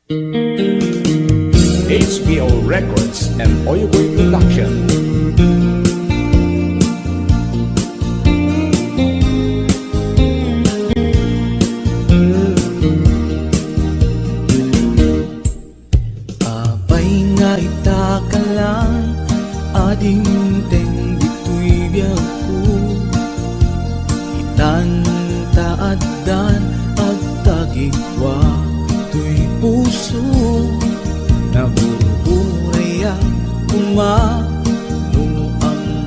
HBO Records and Oyoboy Production. Abay nga itaka lang, ading teng dito'y biyaku. Itan taadan at tagigwa to'y puso. Nabuburaya kumano ang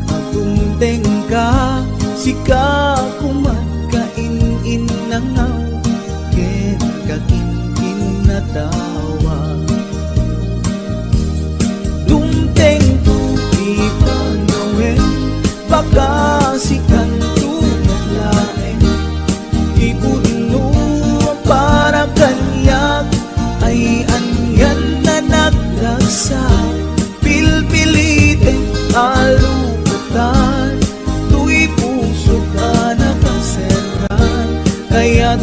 atong tengka. Sika kumagkain-in nangaw, ken kakin-kin na tawa. Dumteng tuti panawin, baka sikan tunaglaeng. Ibuno para kanyak, ay anyan na naglagsa. Pilpilitin alupatan, tu'y puso ka nakaseran. Kaya't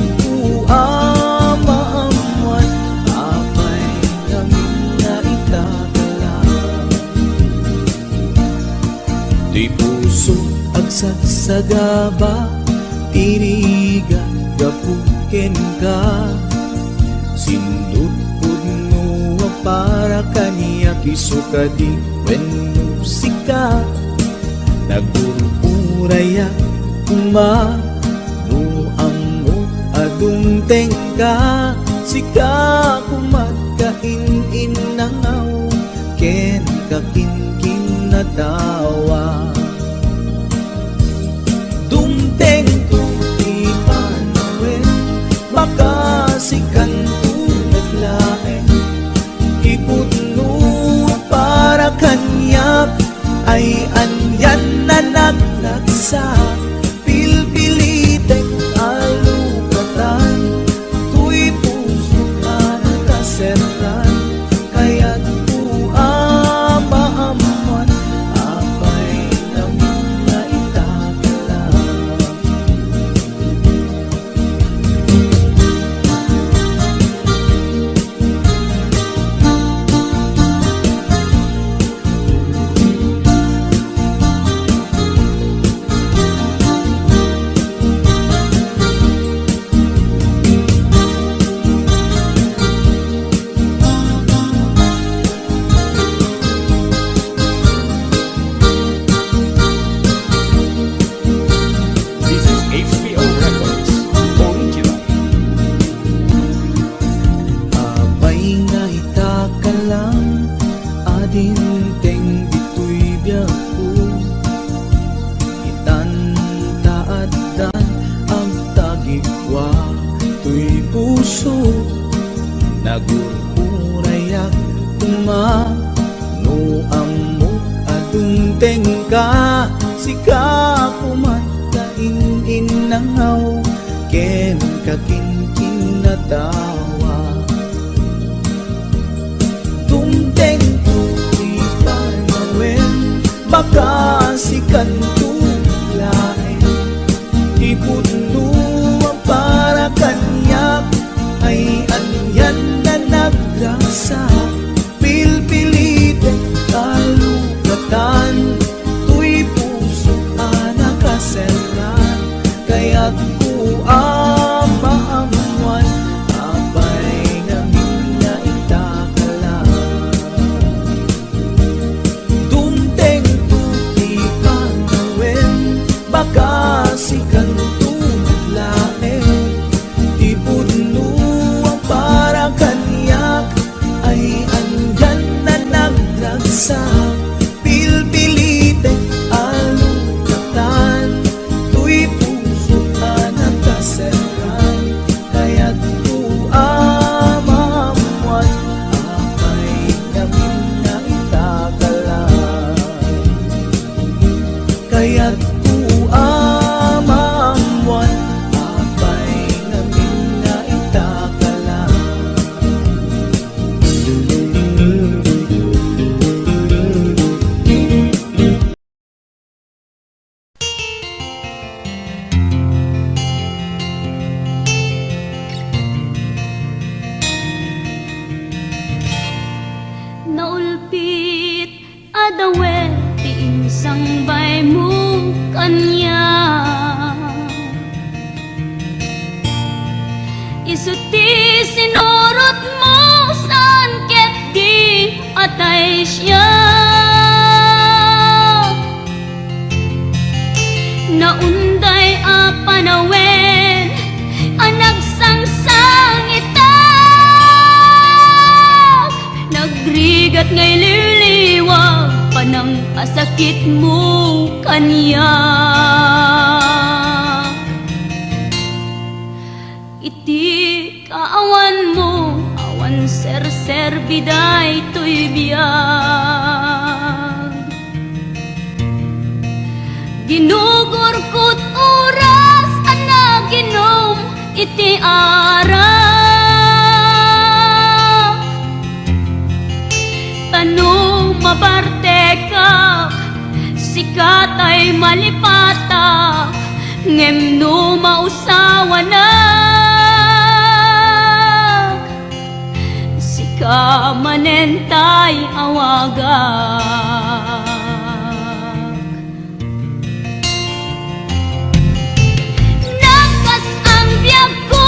maamuan, apay namin na itagalan. Di puso agsagsagaba, tirigan gapuken ka. Sindut pudno para kaniya kisuka di wen musika. Nagururaya kumano amo adung tengka. Sika kumagkain-in nangaw, ken kakin-kin na tawa. Dumteng tuti panawin, baka sikan tunaglaeng. Ipuno para kanyak, ay anyan na naglagsa. Pilpilitek alupatan, tu'y puso ka nakaseran. Kaya't maamuan, apay namin na itagalan. This is HBO Records Original. Abay nga itaka lang, adin teng dito'y biyaku. Itan taadan ang tagigwa to'y puso. Nagururayak kumano amo adung tengka. Sika kumagkain-in nangaw, ken kakin-kin na tawa. Dumteng tuti panawin, baka sikan tunaglaeng. Ipuno para kanyak, ay anyan na naglagsa. Pilpilitin kalugatan, tu'y puso ka nakaseran. Kaya't maamuan, dawe ti insang bay mo kanya. Isuti sinurot mo saan ket di atay siya. Naunday a panawen anag sangsang itak. Nagrigat ngay liliwag panang asakit mo kanya. Iti kaawan mo awan ser-ser biday to'y biyag. Ginugurkot oras ana ginom iti ara. Tanong mabarte ka sikat ay malipata ngem no mausawa na. Sika manentay awagak. Nakas ang biyag ko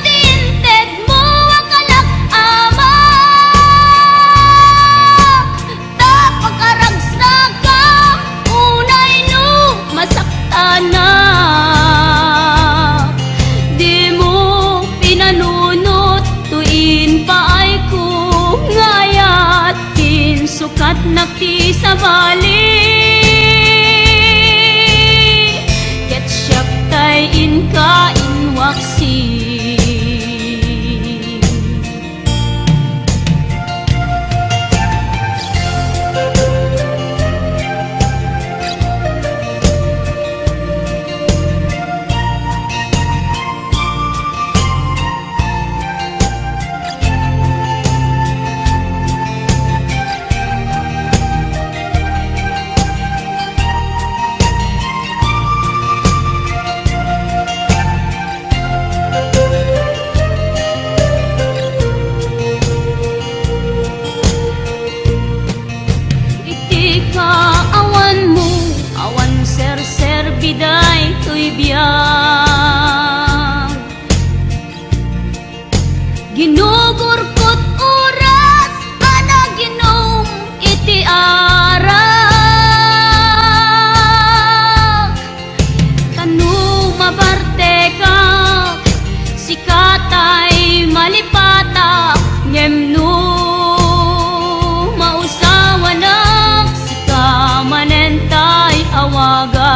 tinted mo akalak ama. Tapagkaragsaga unay no masakta na. Di mo pinanunot tuin pa ay ko ngayat tin sukat nakti sa bali. Ket siyak tay inka inwaksi. Biday to'y biyag. Ginugurkot oras ana ginom iti ara. Tanu mabarte ka sikatay malipata ngem no mausawa na. Sika manentay awaga.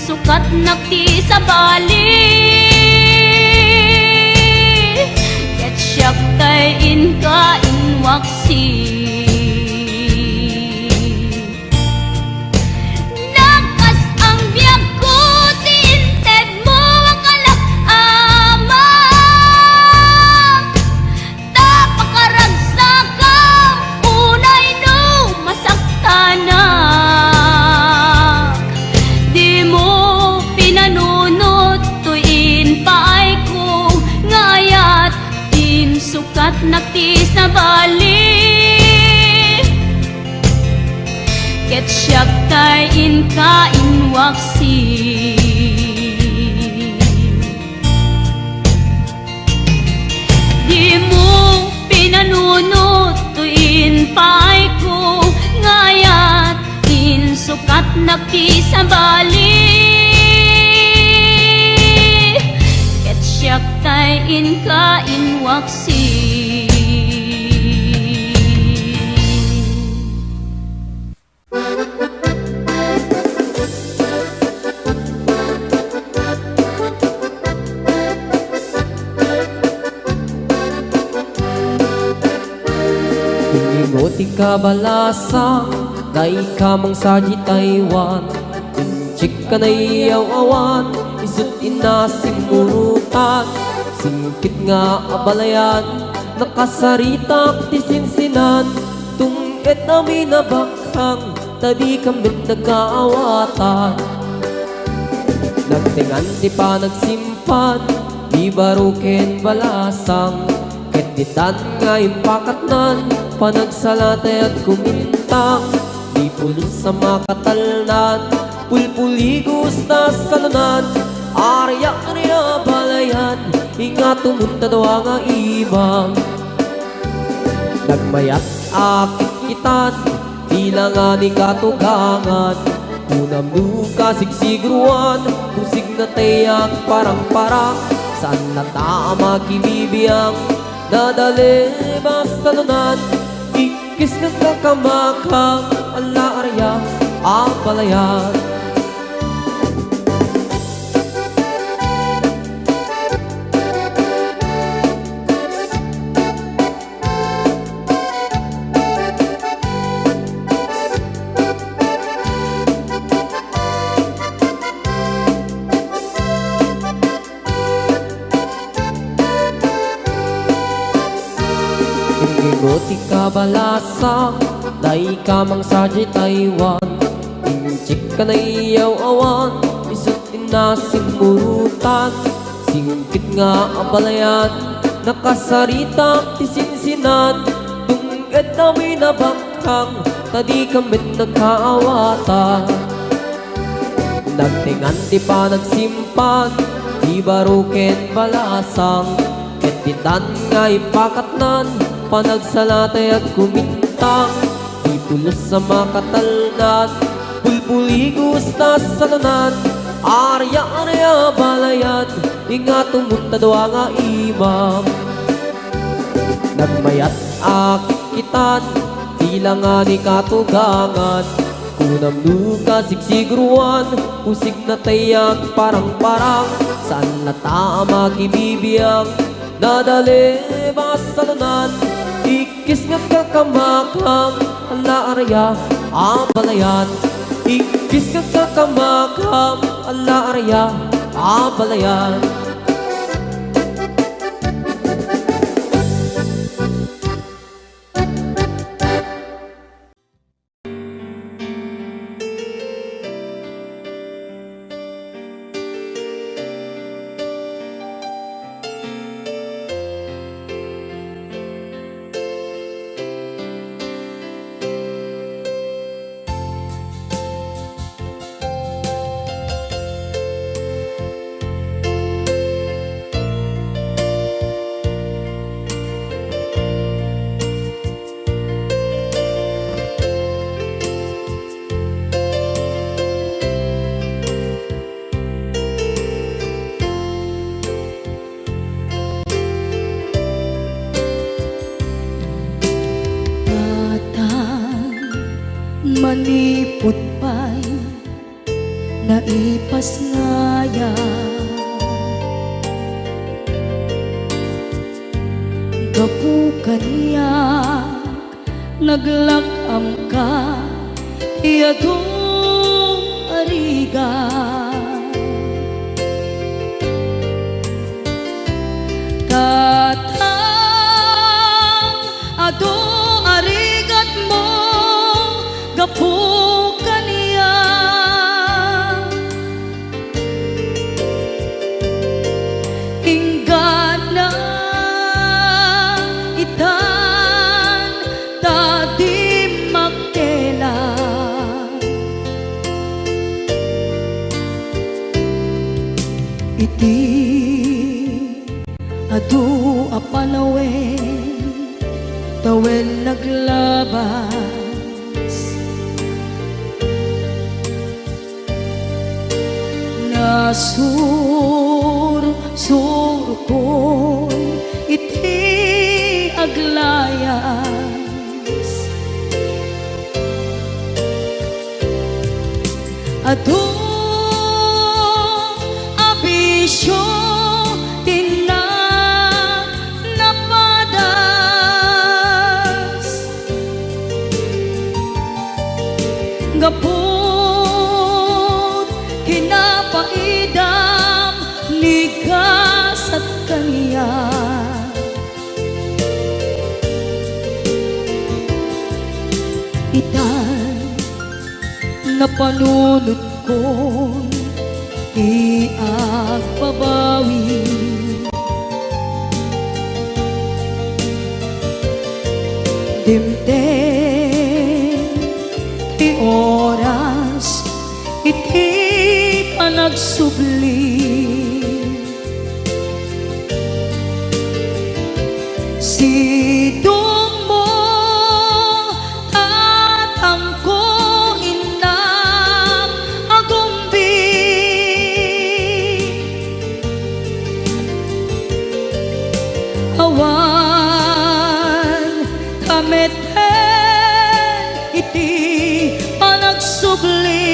Sukat nakti sa bali. Ket siyak tay inka inwaksi. Nakas ang biyag ko tinted mo akalak ama. Tapagkaragsakam unay no masakta na. Sukat nakti sa bali. Ket siyak tay inka inwaksi. Di mo pinanunot tuin pa'y ko ngayat in sukat nakti sa bali. Siyak tay inka inwaksi. Ingot ikabalasa, dai kamang sa Taiwan. chika na iyaw awan, isut inasimurutan. Singkit nga abalayan, nakasaritak ti sinsinan. Tungkit namin na bakhang, tadi kamit nagkaawatan. Nagtingan di pa nagsimpan, di baruken balasang. Ketitan nga impakatnan, panagsalatay at kumintang. Di pulos sa makatalnan, pulpuligos na salunan. Arya-arya balayan, ingat tumunta daw nga ibang. Nagmayat akit kitan, tila nga ni katugangan. Unam duka sigsigruan, pusig na tayak parang-parang. Saan na tama kibibiyang, nadali basta lunan. Ikis ng kakamakang, ala arya, apalayan. Goti ka balasa, dai ka mang sarji Taiwan. Inchik ka na iyaw awan, isut inasimurutan. Singkit nga abalayan, nakasaritak ti sinsinan. Tungkit namin na bakhang, tadi kamit nagkaawatan. Nagtingan di pa nagsimpan, di baruken balasang. Ketitan nga ipakatnan, panagsalatay at kumintang. Di pulos sa makatalnan, pulpuligos na salunan. Arya-arya balayan, ingat tumunta daw nga imam. Nagmayat akit kitan, tila nga ni katugangan. Kunam duka sigsigruan, pusig na tayak parang-parang. Saan na tama kibibiyang, nadali basta lunan. Ikis nga kakamakam, ala arya, abalayan. Ikis nga kakamakam, ala arya, abalayan. Manipot pa'y naipas ngaya. Gapukan niya naglakam ka, iyadong ariga. Katang ado arigat mo, gapukan niya. Inggan na itan tadi makela. Iti adu apanawen, tawen naglabas. Nasur ko iti aglayas. Adu abisyo napadas. Gapot itan na panunod kong iagbabawi. Dimdim ti oras iti panagsubli. Sidong mo tatangko inang agumbi. Awan kameten iti panagsubli.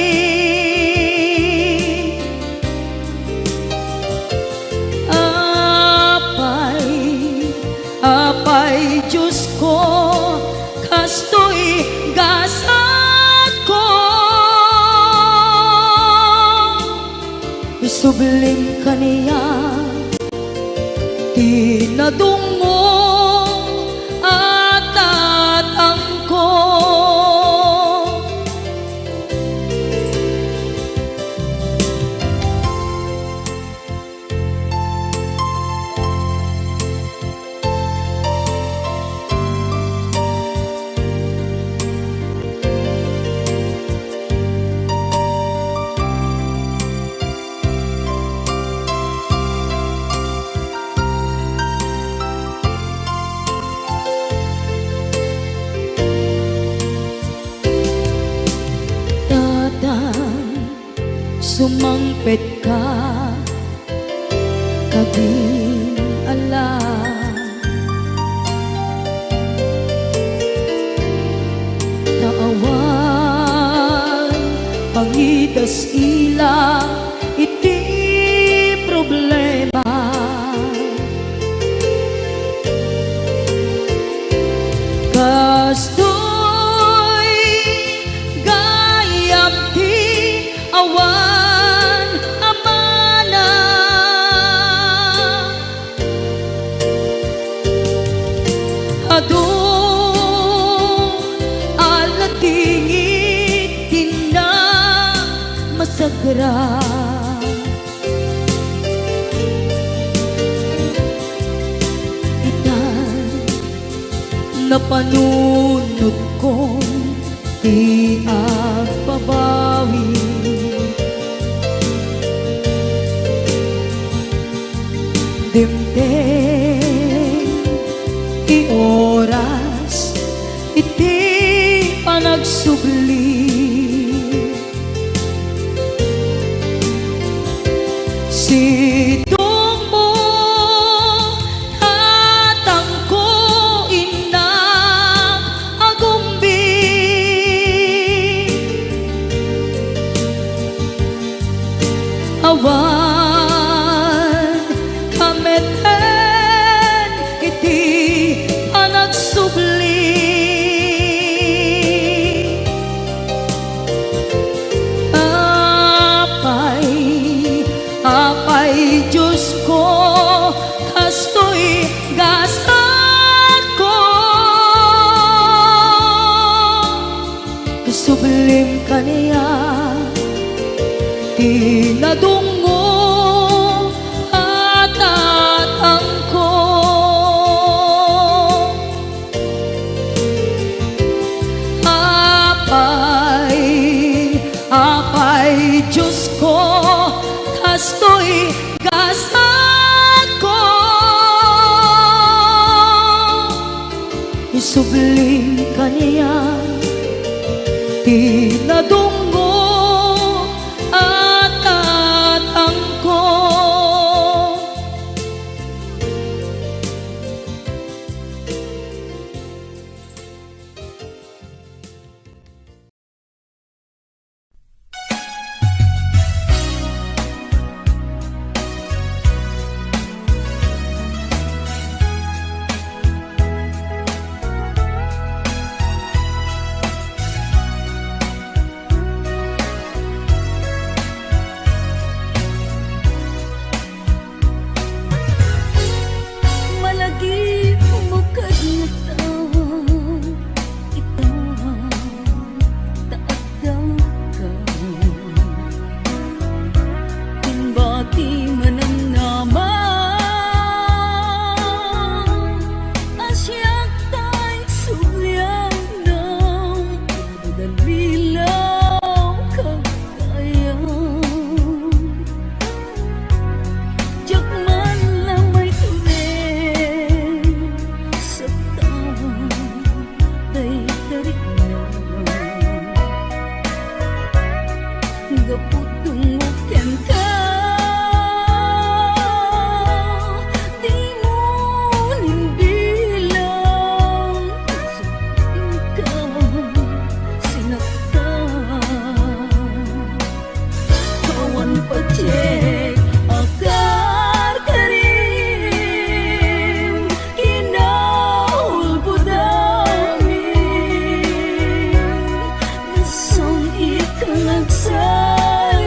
Apay Diyos ko, kastoy gasat ko. Isublim ka niya, tinadong mo at tatang ko. Sumangpet ka, kabing alam. Naawan, pangitas ila, iti problema. Kastoy gayam ti awan. Adong alatingit tina masagra. Itan na panunod kong di agbabawi. Dimdim ti oras iti panagsubli. Sidong mo tatangko inang agumbi. Awan kameten iti panagsubli. Apay Diyos ko, kastoy gasat ko. Sublim ka niya, tinadungo at tatang ko. Apay Diyos ko, kastoy gasat ko. Isublim ka niya, tinadungo at tatang ko. pagaputungog kanta. Di mo nimbilang sa ikaw sinaktan. Kawan pacek akar karim kinahul po dami. Nasong ikang nagsay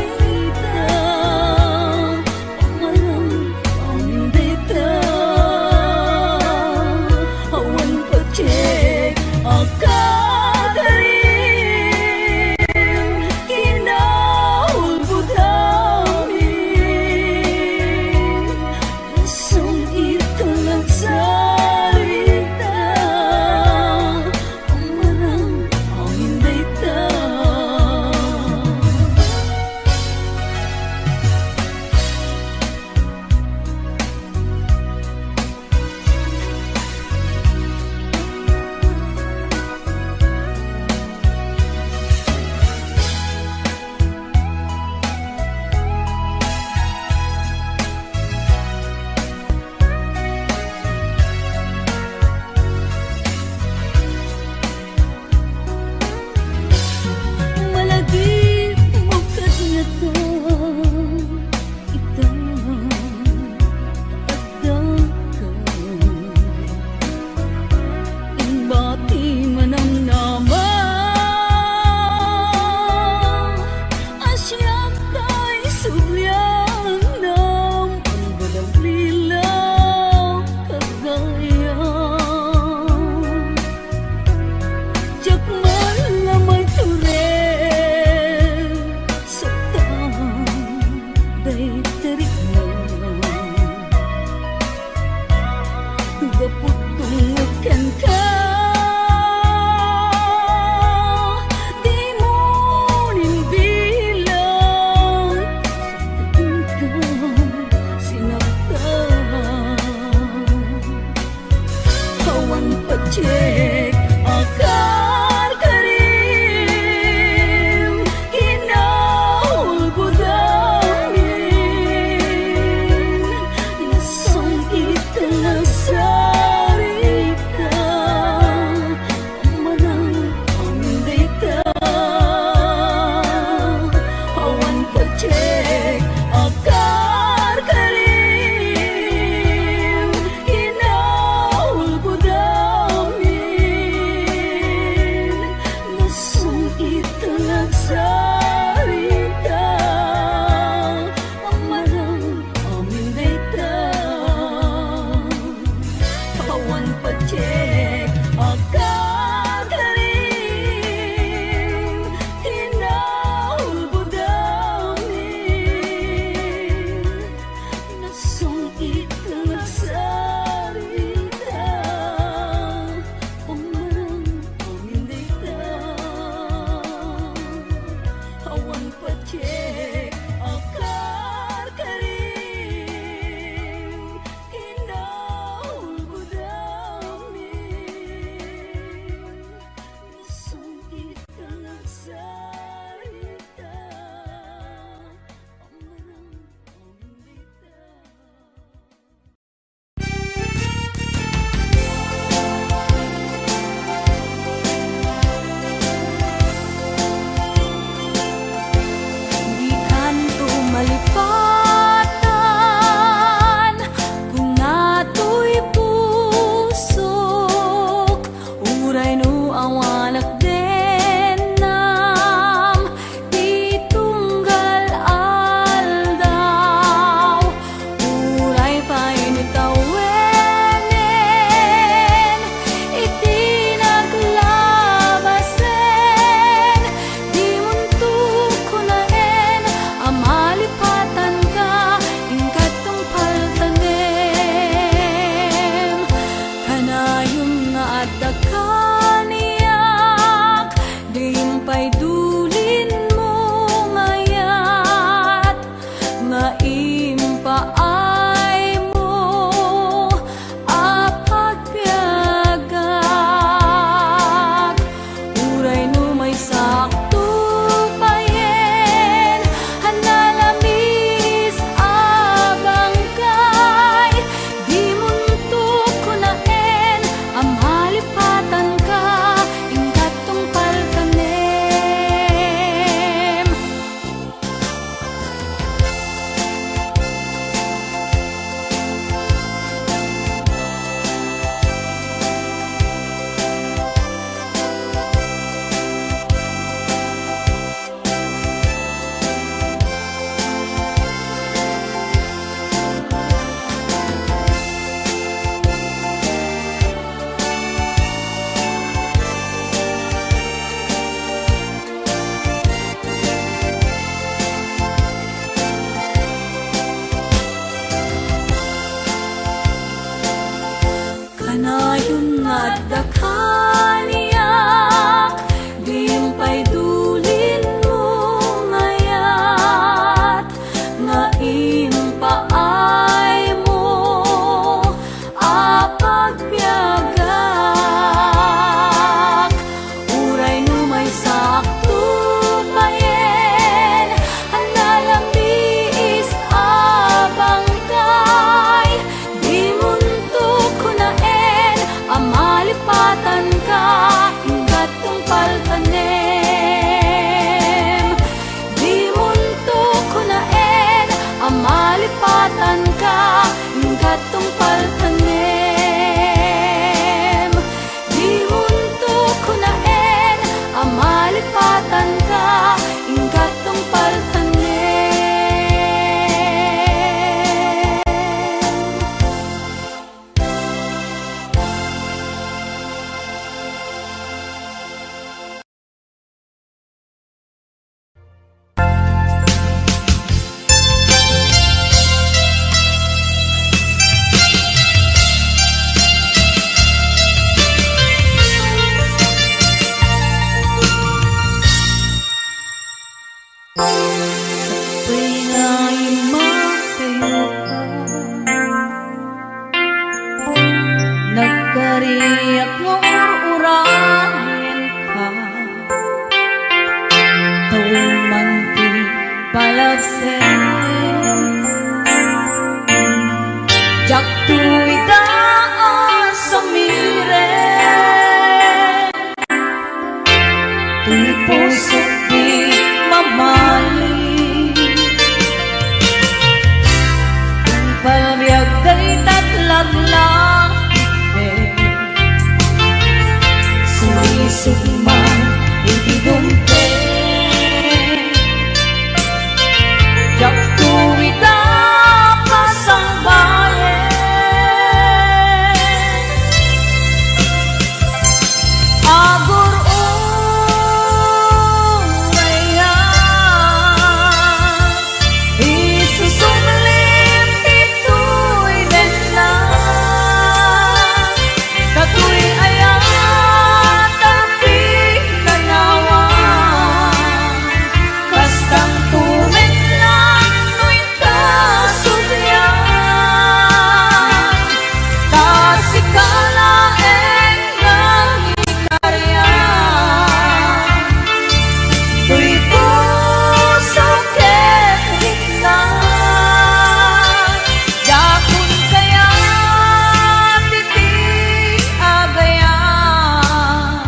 Jak tuidaan sa mire Tuy puso di mamali Kung palbiag day tatlaglang Sulisog man hindi dumpe Jak tuwida pasang bayan Agur urayan Isusumlim ito'y dena Kato'y ayan tapi nanawan Kastang tumen lang no'y kasugyan Kasikalaeng ng ikaryan Tuy puso ketitnan Yakun kaya titi agayan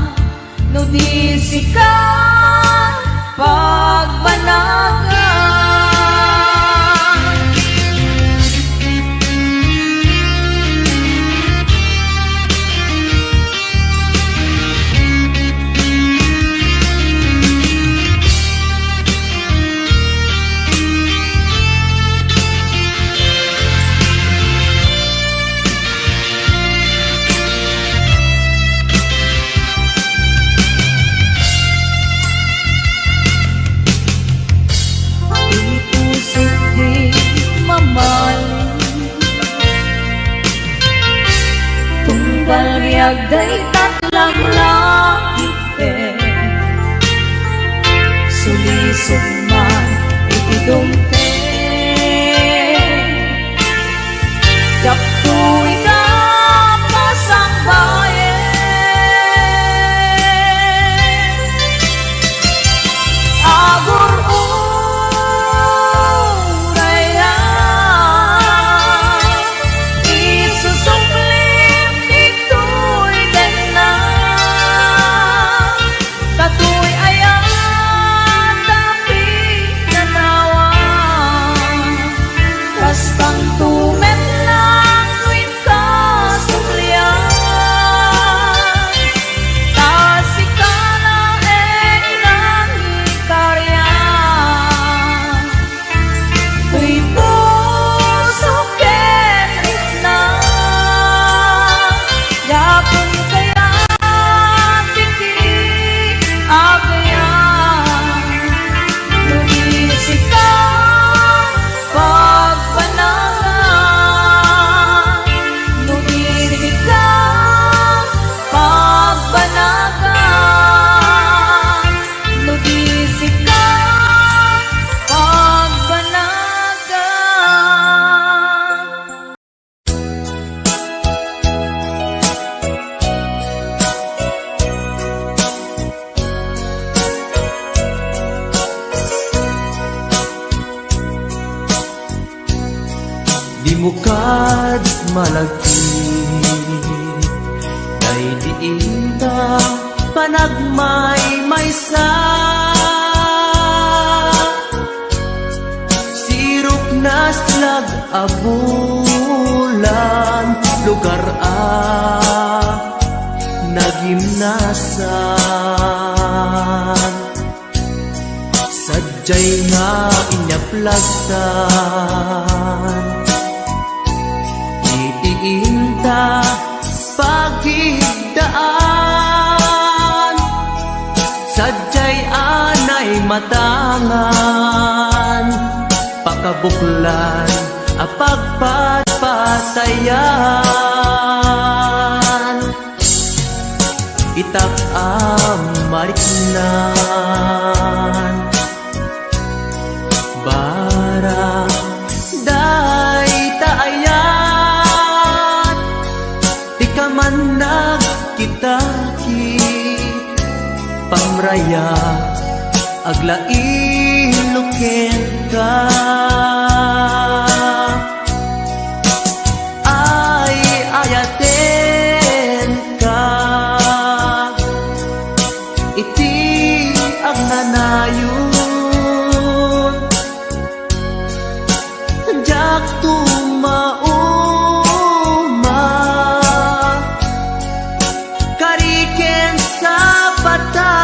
No di sikat pagbanagan Tuy puso di mamali Tunggal biag day tatlang lakite Sulisog man itidumpe Jak tuwida pasang bayan Agur urayan Isusumlim ito'y dena Kato'y ayan tapi nanawan Kastang tumen lang no'y kasumlian Kasikalaeng ng ikaryan Tuy puso ketitnan Yakun kaya titi agayan No di sikat pagbanagan No di sikat pagbanagan No di sikat pagbanagan Di mo kad malagti Kay diinta panagmay maysa Sirok na slag abulan Lugar nagimnasan Sadyay nga inyaplagtan Itiinta pagigdaan Sadyay anay matangan Pakabuklan apagpatpatayan Itak amariknan Barang day taayat Di ka man nagkitaki Pamraya aglain lukin ka ay ayaten ka iti ang nanayon jak tumauma kariken sa batak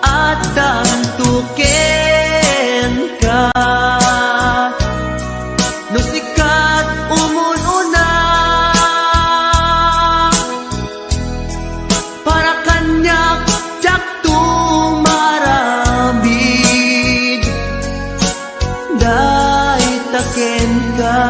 at dantuken ka no sikat umununa para kanyak jak tumaramid day taken ka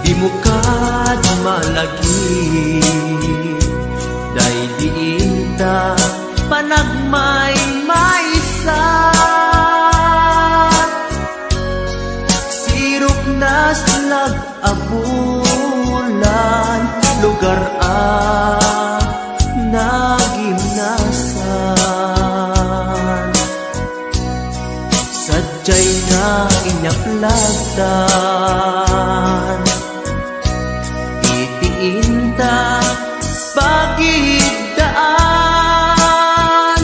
di mo kad malagi day diinta panagmay maysa sirok nas nag-abulan lugar nagimnasan sadyay na inyaplagdan itiinta pagidaan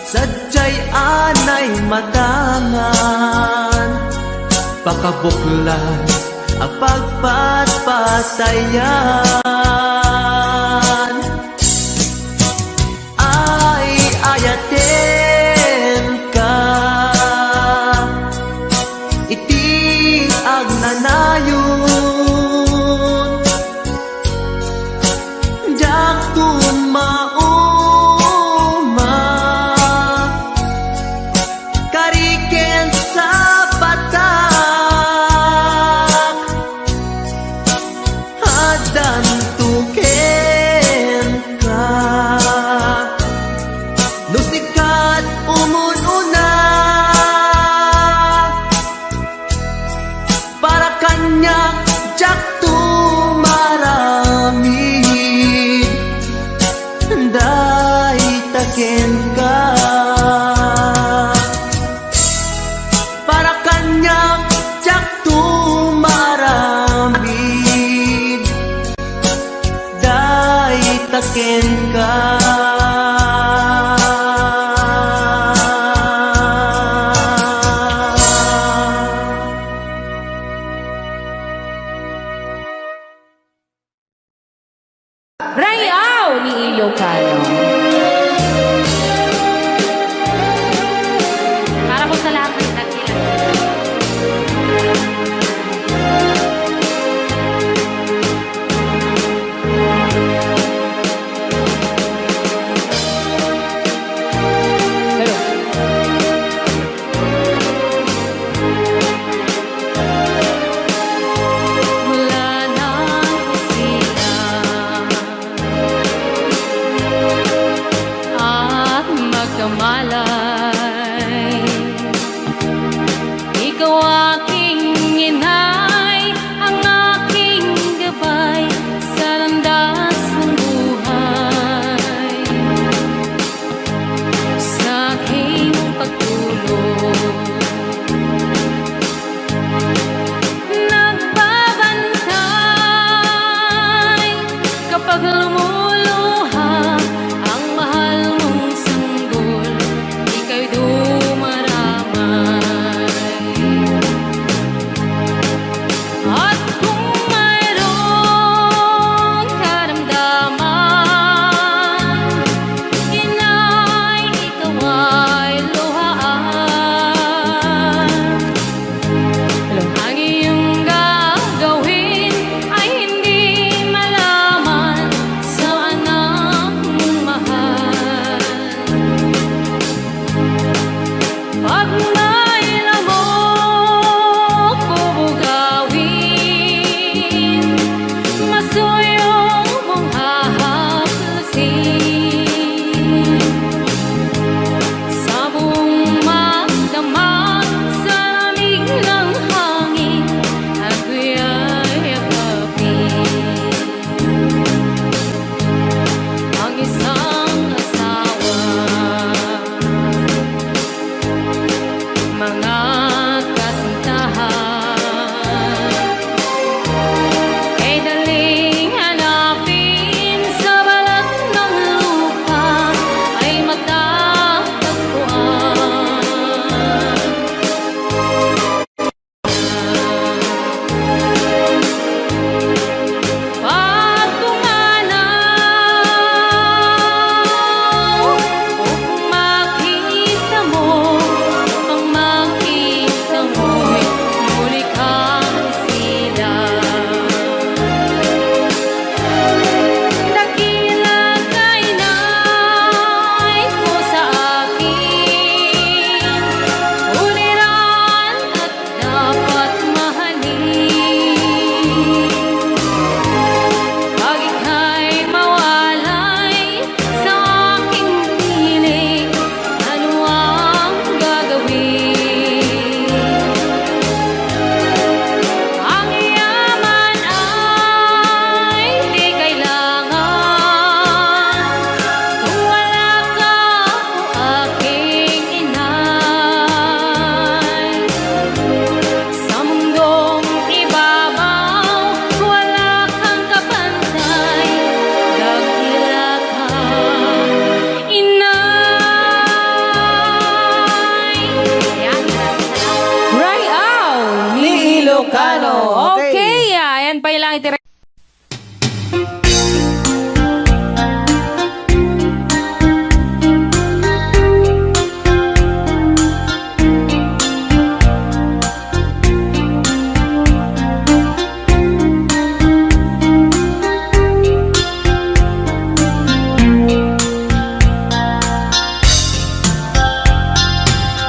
sadyay anay matangan pakabuklan ang pagpatpatayan ay ayaten ka iti ang nanayon jak tumauma kariken sa batak hadan tuken ka no sikat umununa para kanyak jak tumaramid day taken ka para kanyak jak tumaramid day taken ka Rayaw ni Ilocano. Para po sa lahat ng nagkilan. Hello. Mula nang kusina at magkamalay, ikaw aking inay, ang aking gabay sa landas ng buhay. Sa aking pagtulog, nagbabantay kapag lumuluha ang mahal mong sanggol, ika'y dumaramay. Ilocano. Okay, ayan pa ilang itira.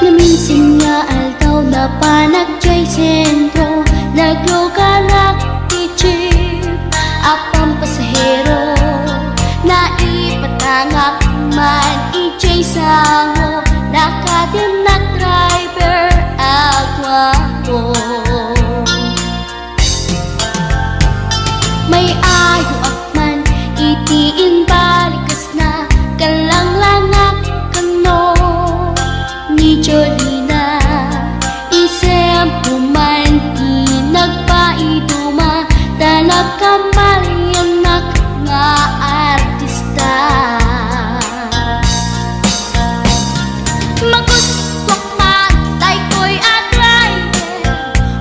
Naminsan nga aldaw na panagjay sentro Nagluganak ti jeep apang pasahero Naipatangak man ijay sango Nakadim na driver agwapo May ayo akman itiin balikas na Kalang-langak kano ni Jolina Isem pumanti nagpaiduma Tanak kamalianak nga artista Magustwak matay ko'y atrayer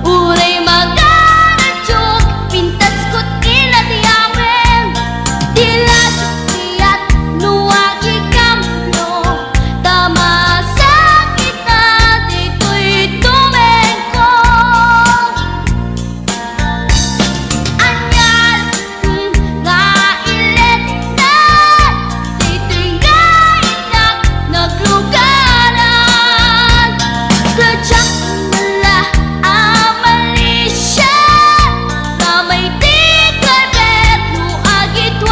Uray magaradyok Pintas ko't inatiyawen Tila sukiyat nuwagi kamno Tama sakit na dito'y tumengko Anyal nga ilet na Dito'y nga inak naglugaran Kadyak mala amalisya Kamay di karet nuagitwan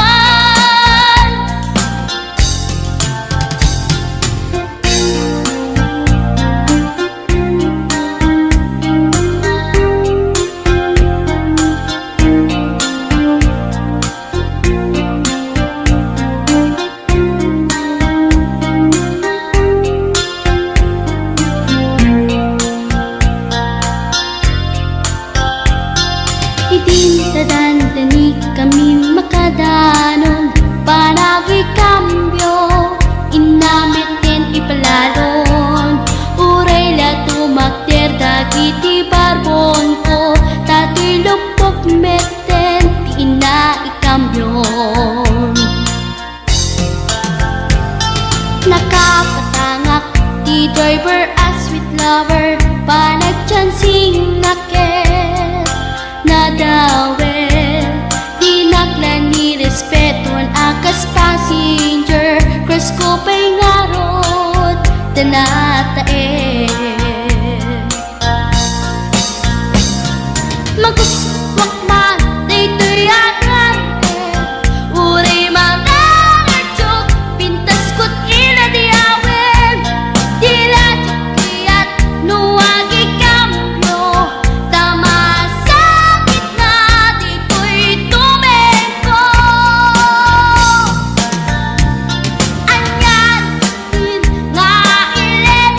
Idinadandani kami makadanon Panagi kambyo Inamitin ipalalon Uray la tumakder dagiti barbon ko Tato'y lupok meten Di ina ikambyon Nakapatangak di driver as sweet lover Panagchansing nakit Nadawel Di naklan ni respeton akas passenger Cross ko pa'y ngarot Tanatae Maguswak man dito'y agrante Uray manangadyok Pintas ko't inadiyawen Tila jukiyat nuwagi kamyo Tama sakit na dito'y tumengko Anyan nga ilet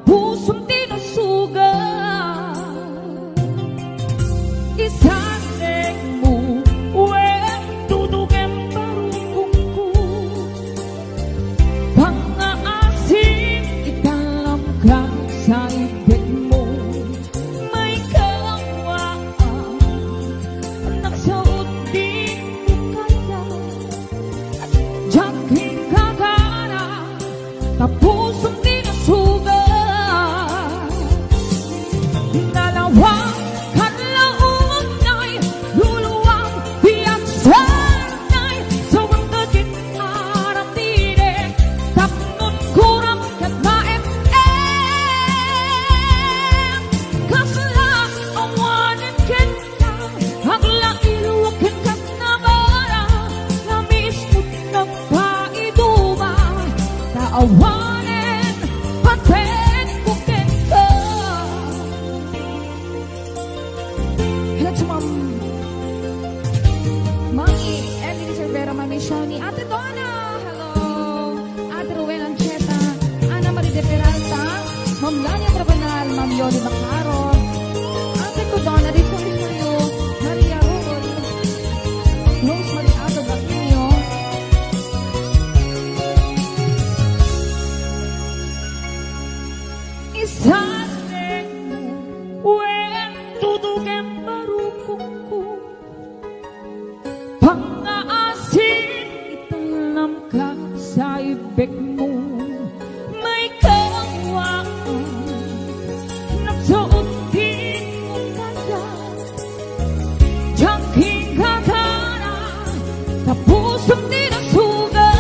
pusong tinusugat. Isasig mo, tutugem barukungku. Pang-aasin, italamgang sa ibig mo. May kawaan, nagsaot din mo kaya. At diyan hingkakara, tapusong tinasugat. Dalawang kanlaon ay luluwang biyak sanay. Sa wangkagin aramdine, tapnon kurang kagmaem. Kasla awanin kita, hagla iluwakin ka na bara. Lamis mo't nagpaiduma, taawanin paten kukin ka. Hello to Mami Emily Cervera, Mami Shani, Ate Donna, hello, Ate Rowena Ancheta, Ana Marie de Peralta, Ma'am Lania Trabanal, Ma'am Yoli Bacaro, Ate ko Donna, Rico Rio, Maria Rol, Rose Marie Ato Baquinho, isasig mo, tutugem barukungku. Pang-aasin, italam ka sa ibig mo. May kawaan, nagsuot din mo kaya. Diyan hingkakara, tapusong tinasugat.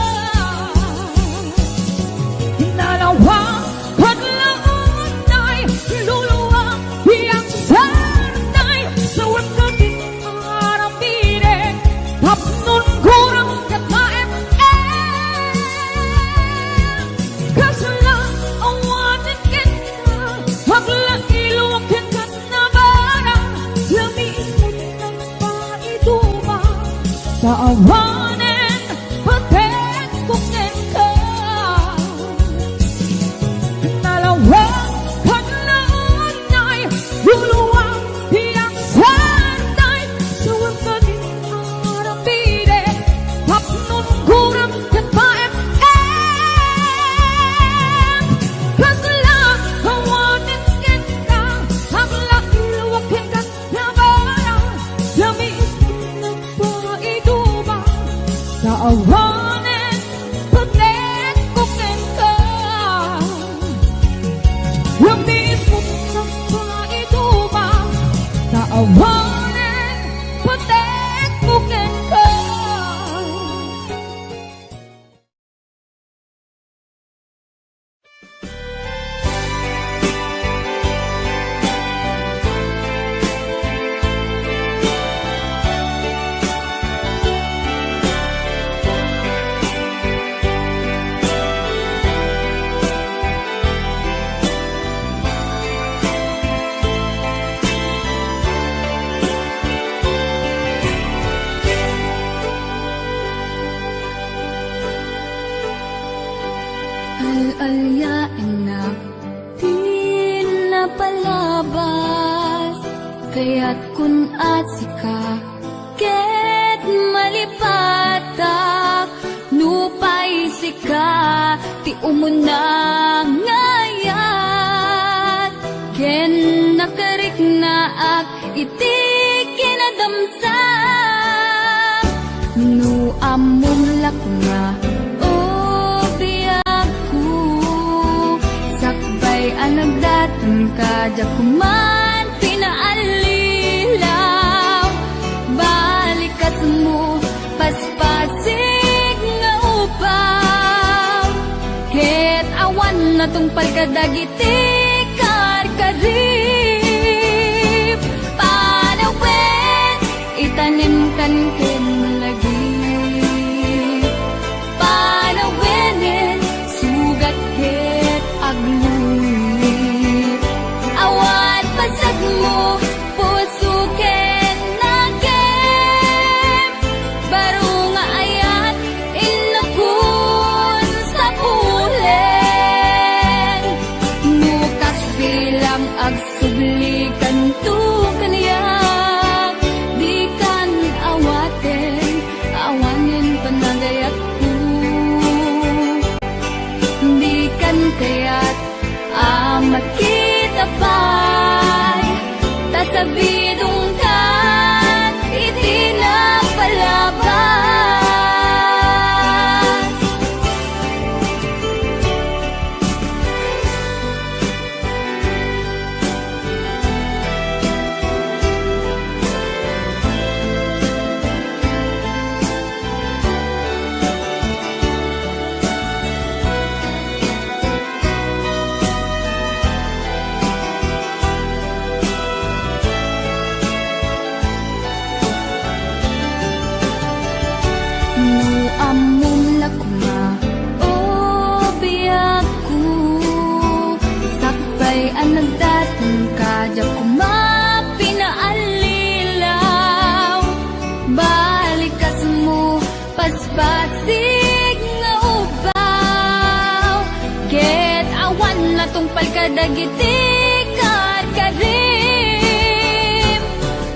Dalawang kanlaon ay luluwang biyak sanay. Sa wangkagin aramdine, tapnon kurang kagmaem. Kasla awanin kita, hagla iluwakin ka na bara. Lamis mo't nagpaiduma, taawanin paten kukin ka. Dalawang kanlaon ay luluwang biyak sanay. Sa wangkagin aramdine, tapnon kurang kagmaem. Kasla awanin kita, hagla iluwakin ka na bara. Lamis mo't nagpaiduma, taawanin paten kukin ka. Lamis mo't nagpaiduma, taawanin paten kukin ka. Al-alyain na di napalabas, kaya't kun asika ket malipatak, nupay sika ti umuna ngayat. Ken nakarik na ak iti kinadamsak, nu amumlak nga anagdatan ka jakuman pinaalilaw. Balikas mo paspasig nga upaw, ket awan na tong palkadagiti karkarip. Panawen itanim kan ken lagi, panawenen sugat ket agluit. Awan pasag mo puso ken nagem, baro nga ayat inakun sa pulen. kaya't makita pa'y tasabidong kan itinapalabas. Amom lakuma o biyaku sakbay ang nagdatong kadya kuma pinaalilaw balikas mo paspasig nga ubaw ket awan na tong palkadagiti karim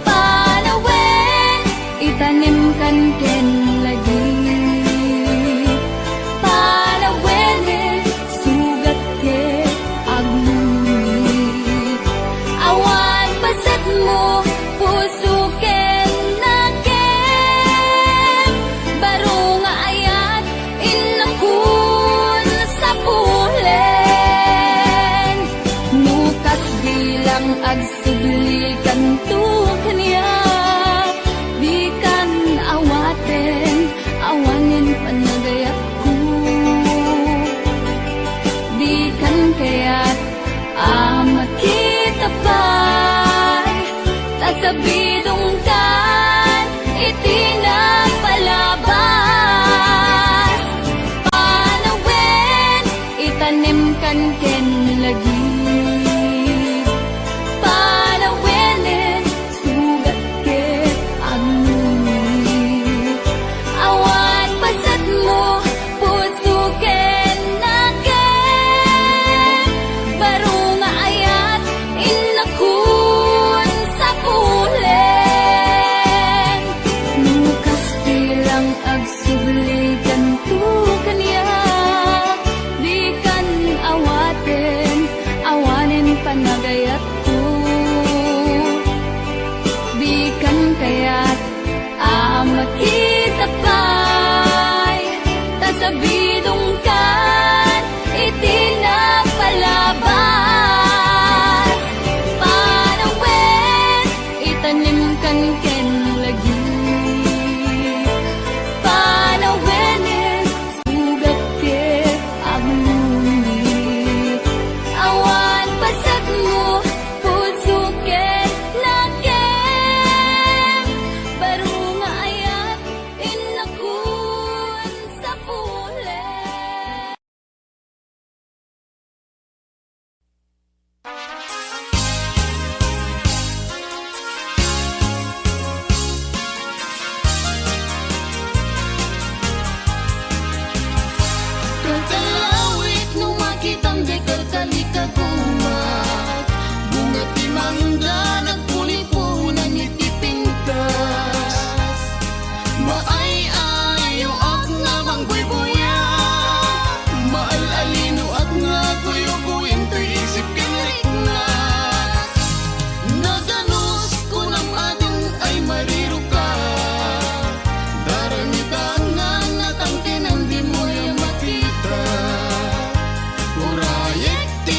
panawen itanim kan ken lagi agsublikan tu kanya di kan awaten awanin panagayakku di kan kaya't makita pa'y tasabidong kan itinapalabas panawen itanim kan ken lagi panagayatku di kan kaya't makita pa'y tasabidong kan itinapalabas panawen itanim kan ken lagi panawen sugat ket agluni awan pasat mo puso ket nakem baru nga ayat inakun sa pule. Kalkalawit nung makitang di kalkalikagumat bunga timangga nagpulipunan itipingkas maay-ayo at nga mangbuy-buya maal-alino at nga kuyo-kuyin to isip kinriknat naganos ko ng adong ay mariro ka daramitan nga natangkin ang di mo yung makita urayek ti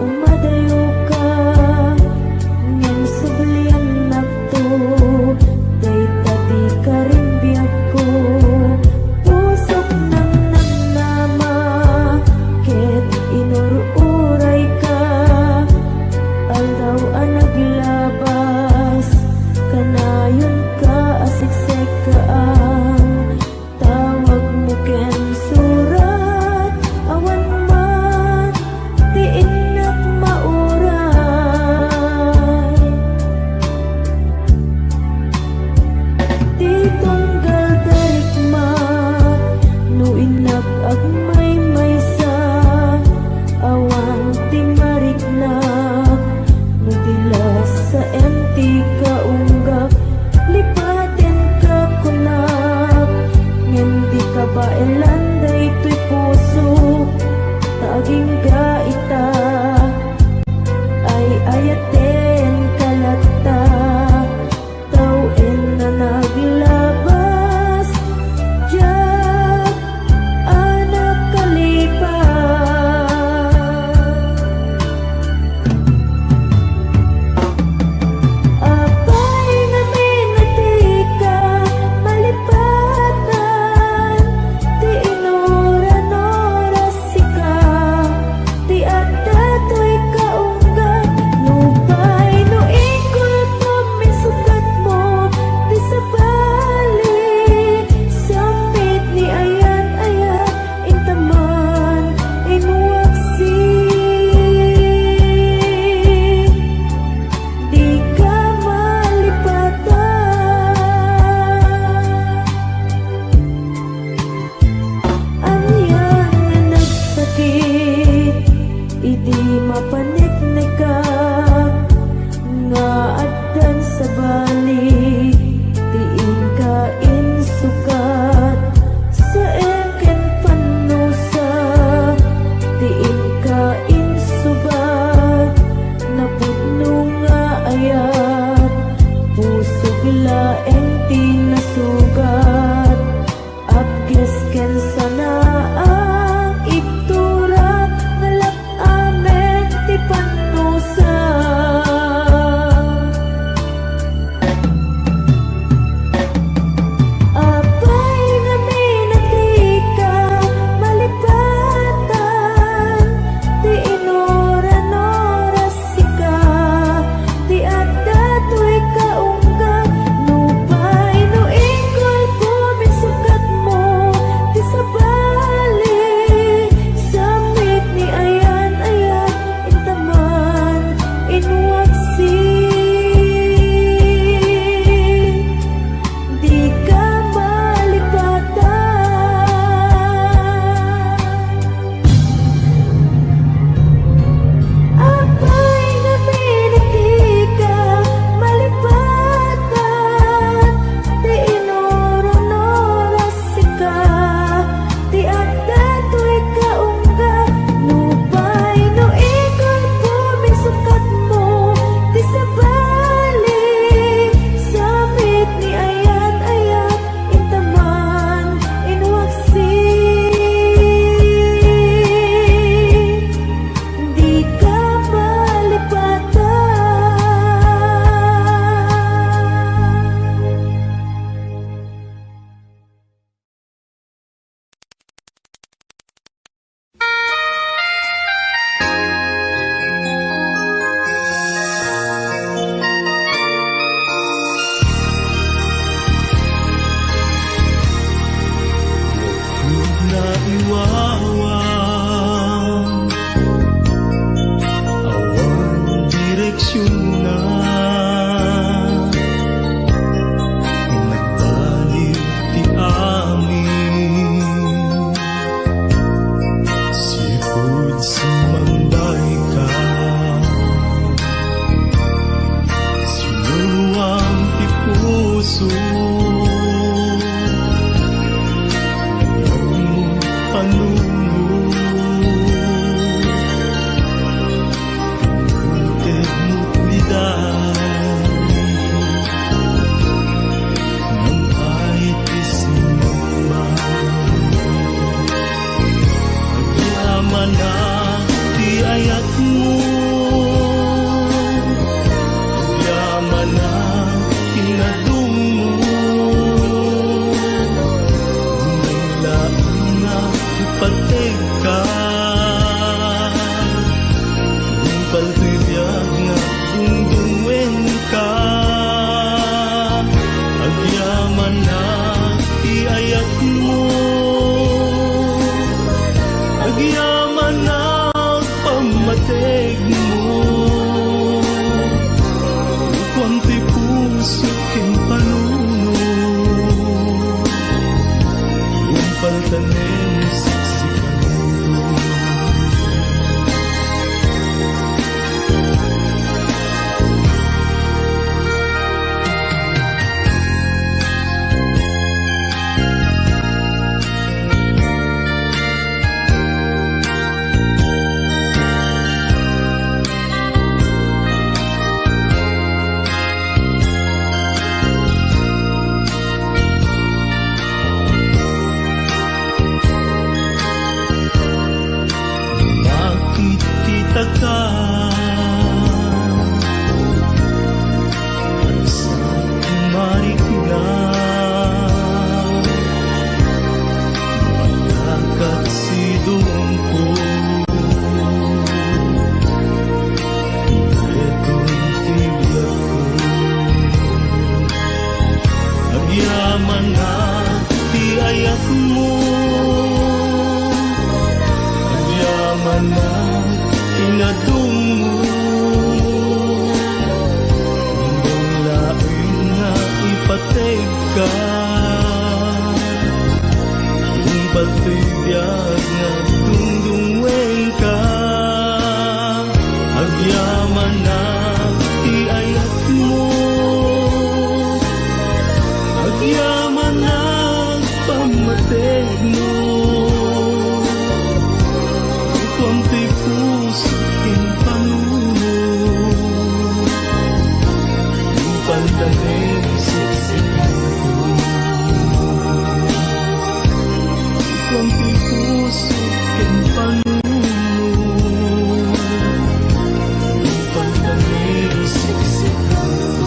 umadayo ka ngem sublian nakto day tadi karim biyak ko pusok nang nagnama ket inururay ka aldaw ang naglabas kanayon ka asiksek ka ang tawag mo ken surat awan man tiin nak mauray ti tunggal darikma no inak agmay maysa awan ti mariknak no dilas sa empty ka unggak lipatin ka kunak ngem di ka ba elanday to'y puso taging gaita ay ayaten kalata tawin na naglabas diyak anak kalipas apay nga minatika malipatan ti inoran-oras sika ti adda to'y kaunggat nupay no ikol pa misukat mo ti sabali sampit ni ayan-ayan intaman inuwaksi di ka malipatan anyan nga nagsakit idi mapaniknikak nga addan sa balik tiin ka insukat sa engken panusa tiin ka insubat napudno nga ayat pusog laeng tinasugat apges ken sana ang iktura nalak amen ti panusa paltibiyag nga dungdungwen ka. Agyaman na iayak mo, agyaman na pamatig mo. Kwanti puso kin panuno, umpaltanin siksikan mo. Nakikita ka sa marikina, pagkakat sidong ko. Itong tibiyag ko, agyaman na tiayak mo, agyaman na inadung mo. Hanggang lain nga ipatay ka, yung patibiyag nga dungdungwen ka. Agyaman na iayak mo, agyaman na pamatig mo. Kwanti puso kin panuno, yung pandanig siksikan ko. Kwanti puso kin panuno, yung pandanig siksikan ko.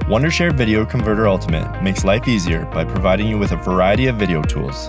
Wondershare Video Converter Ultimate makes life easier by providing you with a variety of video tools.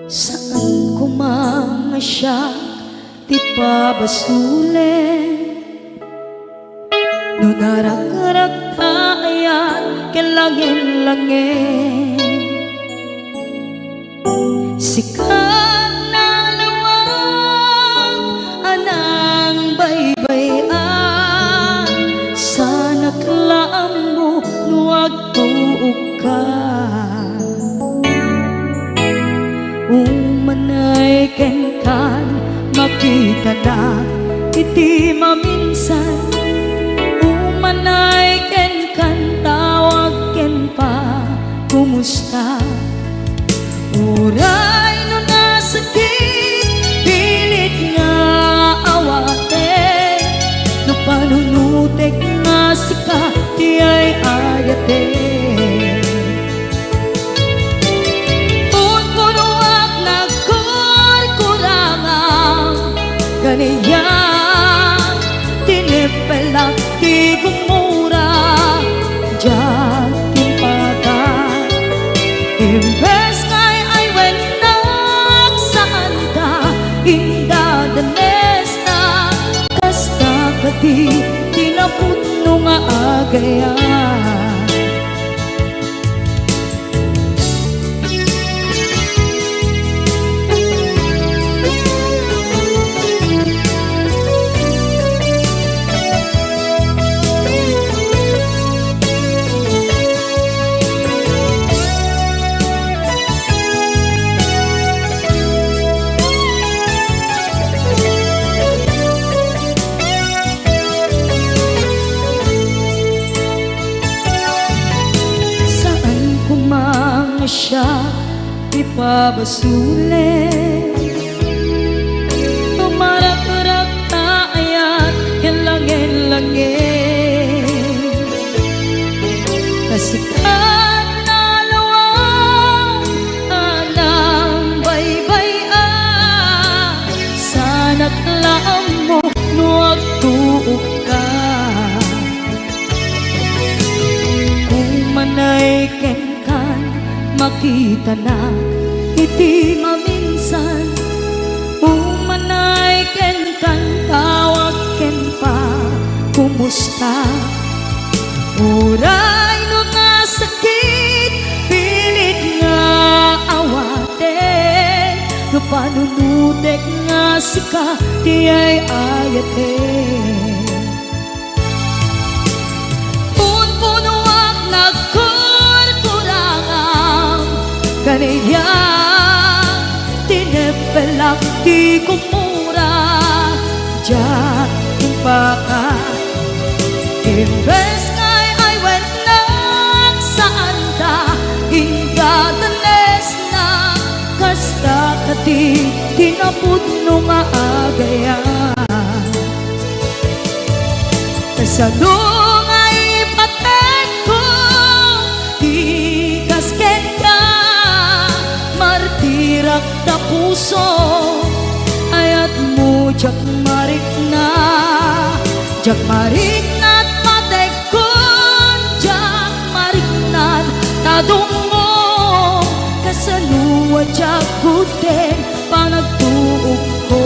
Saan ko mga siya di pabasulin? No narak-arak tayan kilangin-langin, sikat na lawang anang baybayan. Sana klaan mo nuwag tuog ka, umanay ken kan makita na iti maminsan. Umanay ken kan tawag ken pa kumusta. Uray no nasakit pilit nga awate, no panunutek nga sika di ay ayate. Kaniya tinipelak di gumura diyan timpata. Imbes ngay ay wenak saan ka inda danes na kasta kati tinaputno nga agaya. Siya ipabasulit, tumarak-rak tayan hilangin-langin, kasikat na lawang anang baybayan. Sana't laam mo nuwag tuog ka, umanay ken makita na iti maminsan. Umanay ken kan tawag ken pa kumusta. Uray no nga sakit pilit nga awate, no panunutek nga sika di ay ayate. Punpunuak kaniya tinipelak di kumura diyan timpaka. Imbes ngay ay wenak saan ta inda danes na kasta kati tinaputno nga agaya. Kasano nga ipatek ko di kasken ka, martirak na puso ayat mo jak marik na at matekon jak marik na tadong mo. Kasaluwa jak guden panagtuog ko,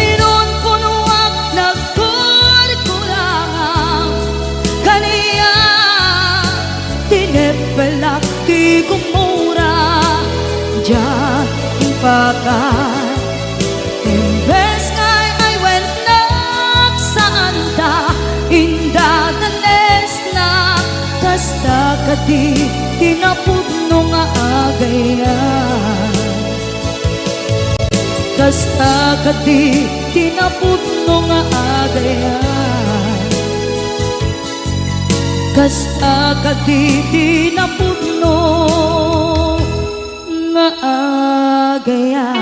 inon punuak nagkurkurang kaniya tinipelak di kumura diyan impakan. Imbes ngay ay wenak saan ta inda danes na kasta kati tinaputno nga agaya. Kasta kati tinaputno nga agaya. kasta kaditi na puno nga agayat.